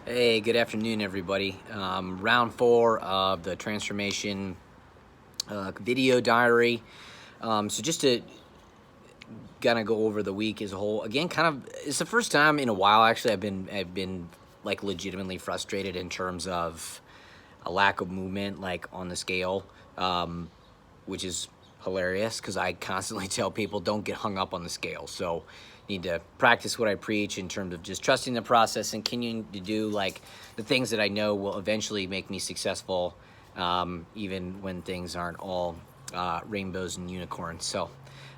Hey, good afternoon, everybody. Round 4 of the transformation video diary. So just to kind of go over the week as a whole, again, kind of it's the first time in a while. Actually, I've been like legitimately frustrated in terms of a lack of movement, like on the scale, which is hilarious because I constantly tell people don't get hung up on the scale. So need to practice what I preach in terms of just trusting the process and continuing to do like the things that I know will eventually make me successful, even when things aren't all rainbows and unicorns. So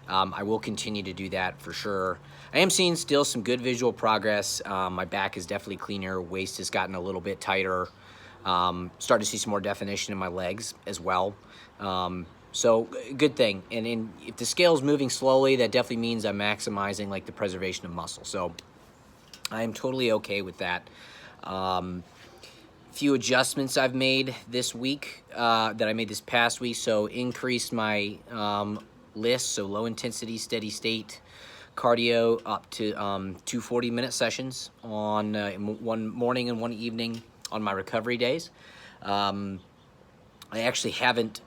I will continue to do that for sure. I am seeing still some good visual progress. My back is definitely cleaner. Waist has gotten a little bit tighter. Starting to see some more definition in my legs as well. So good thing. And if the scale is moving slowly, that definitely means I'm maximizing like the preservation of muscle. So I am totally okay with that. Few adjustments I've made this week that I made this past week. So increased my list, so low intensity, steady state cardio up to 2 40-minute sessions on one morning and one evening on my recovery days. I actually haven't.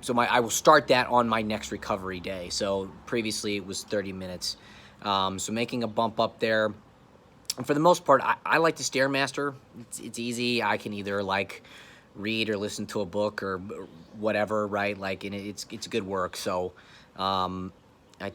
So I will start that on my next recovery day. So previously it was 30 minutes. So making a bump up there. And for the most part, I like the Stairmaster. It's easy. I can either like read or listen to a book or whatever, right? Like, and it's good work. So I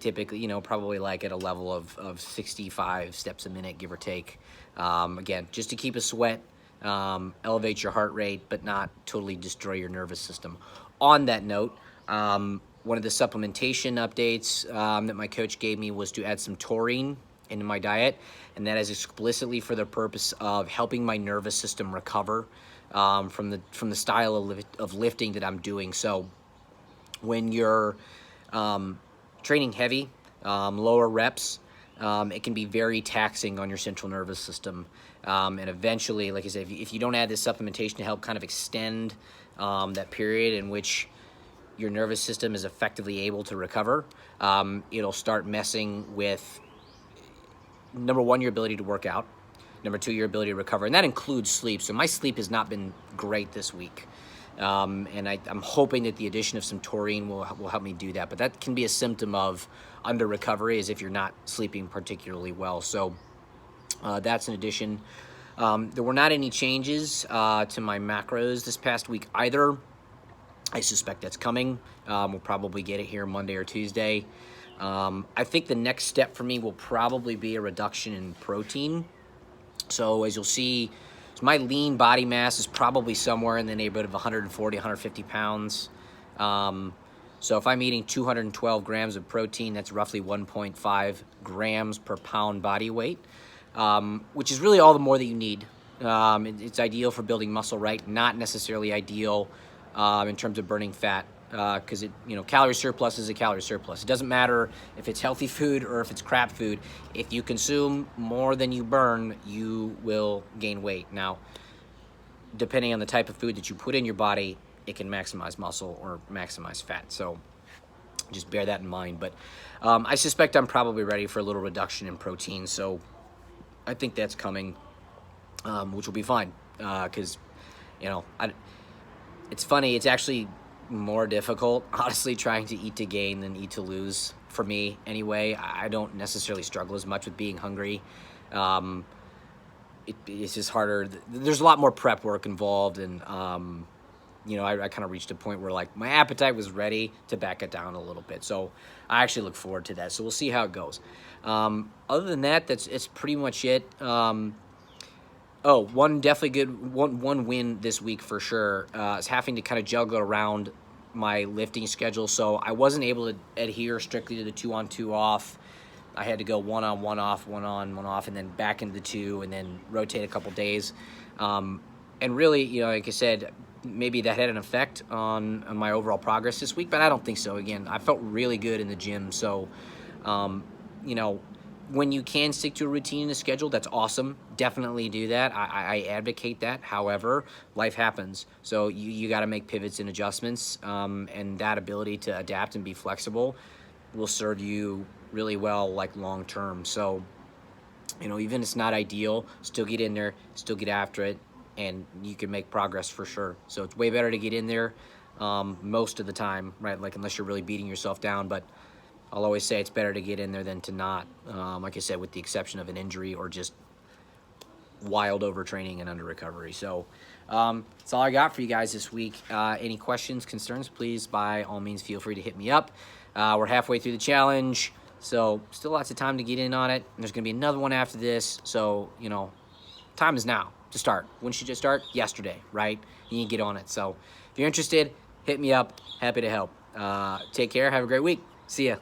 typically, probably like at a level of 65 steps a minute, give or take. Again, just to keep a sweat, elevate your heart rate, but not totally destroy your nervous system. On that note, one of the supplementation updates that my coach gave me was to add some taurine into my diet, and that is explicitly for the purpose of helping my nervous system recover from the style of lifting that I'm doing. So when you're training heavy, lower reps, it can be very taxing on your central nervous system. And eventually, like I said, if you don't add this supplementation to help kind of extend that period in which your nervous system is effectively able to recover, it'll start messing with, number one, your ability to work out. Number two, your ability to recover. And that includes sleep. So my sleep has not been great this week. And I'm hoping that the addition of some taurine will help me do that. But that can be a symptom of under recovery, as if you're not sleeping particularly well. So that's an addition. There were not any changes to my macros this past week either. I suspect that's coming. We'll probably get it here Monday or Tuesday. I think the next step for me will probably be a reduction in protein. So as you'll see, my lean body mass is probably somewhere in the neighborhood of 140, 150 pounds. So if I'm eating 212 grams of protein, that's roughly 1.5 grams per pound body weight, which is really all the more that you need. It's ideal for building muscle, right? Not necessarily ideal in terms of burning fat, because calorie surplus is a calorie surplus. It doesn't matter if it's healthy food or if it's crap food. If you consume more than you burn, you will gain weight. Now, depending on the type of food that you put in your body, it can maximize muscle or maximize fat. So just bear that in mind. But I suspect I'm probably ready for a little reduction in protein. So I think that's coming, which will be fine, because it's funny. It's actually more difficult, honestly, trying to eat to gain than eat to lose for me anyway. I don't necessarily struggle as much with being hungry. It's just harder. There's a lot more prep work involved, and I kind of reached a point where like my appetite was ready to back it down a little bit. So I actually look forward to that. So we'll see how it goes. Other than that, it's pretty much it. One definitely good one win this week for sure is having to kind of juggle around my lifting schedule. So I wasn't able to adhere strictly to the 2-on-2 off. I had to go 1-on, 1-off, 1-on, 1-off, and then back into the 2, and then rotate a couple days. And really, like I said, maybe that had an effect on my overall progress this week, but I don't think so. Again, I felt really good in the gym. So, when you can stick to a routine and a schedule, that's awesome. Definitely do that. I advocate that. However, life happens. So you got to make pivots and adjustments. And that ability to adapt and be flexible will serve you really well, like long term. So You know, even if it's not ideal, still get in there, still get after it, and you can make progress for sure. So it's way better to get in there most of the time, right? Like unless you're really beating yourself down, but I'll always say it's better to get in there than to not. Like I said, with the exception of an injury or just wild overtraining and under recovery. So that's all I got for you guys this week. Any questions, concerns, please by all means feel free to hit me up. We're halfway through the challenge, so still lots of time to get in on it. And there's going to be another one after this, so you know, time is now to start. When should you start? Yesterday, right? You need to get on it. So if you're interested, hit me up. Happy to help. Take care. Have a great week. See ya.